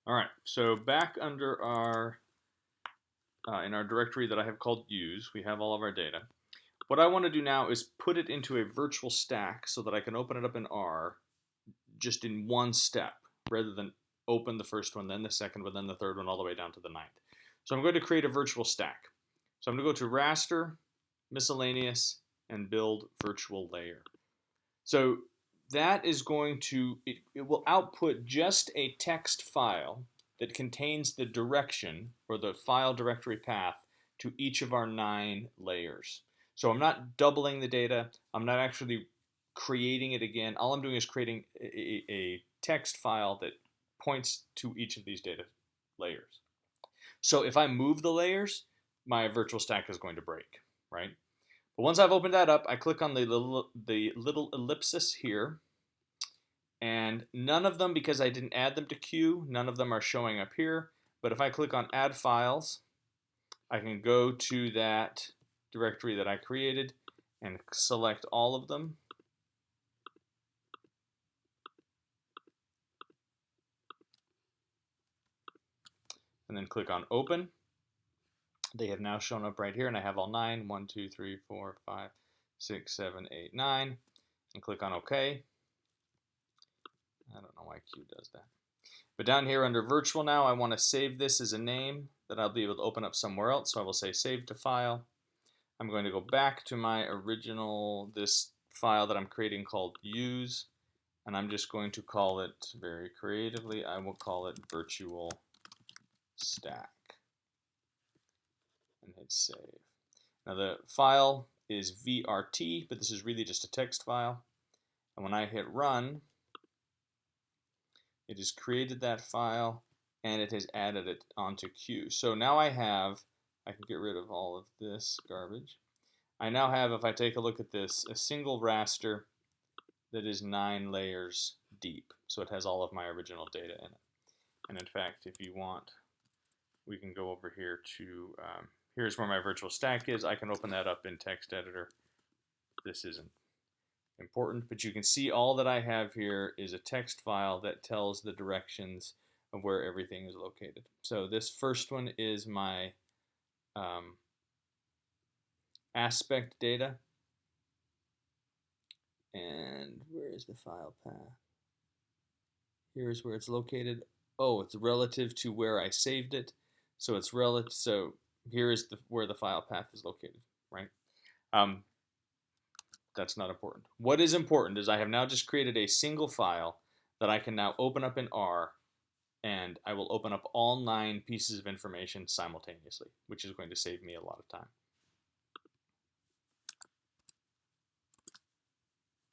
All right, so back under our in our directory that I have called use, we have all of our data. What I want to do now is put it into a virtual stack so that I can open it up in R just in one step rather than open the first one, then the second one, then the third one, all the way down to the ninth. So I'm going to create a virtual stack. So I'm going to go to raster, miscellaneous, and build virtual layer. So that is going to, it will output just a text file that contains the direction or the file directory path to each of our 9 layers. So I'm not doubling the data. I'm not actually creating it again. All I'm doing is creating a text file that points to each of these data layers. So if I move the layers, my virtual stack is going to break, right? But once I've opened that up, I click on the little ellipsis here, and none of them, because I didn't add them to queue, none of them are showing up here. But if I click on add files, I can go to that directory that I created and select all of them. And then click on open. They have now shown up right here, and I have all 9. 1, 2, 3, 4, 5, 6, 7, 8, 9. And click on OK. I don't know why Q does that. But down here under virtual now, I want to save this as a name that I'll be able to open up somewhere else. So I will say save to file. I'm going to go back to my original, this file that I'm creating called use. And I'm just going to call it very creatively. I will call it virtual stack. And hit save. Now the file is VRT, but this is really just a text file. And when I hit run, it has created that file and it has added it onto queue. So now I can get rid of all of this garbage. I now have, if I take a look at this, a single raster that is 9 layers deep. So it has all of my original data in it. And in fact, if you want, we can go over here to, here's where my virtual stack is. I can open that up in text editor. This isn't important, but you can see all that I have here is a text file that tells the directions of where everything is located. So this first one is my aspect data. And where is the file path? Here's where it's located. Oh, it's relative to where I saved it. So it's relative. So here is where the file path is located, right? That's not important. What is important is I have now just created a single file that I can now open up in R, and I will open up all 9 pieces of information simultaneously, which is going to save me a lot of time.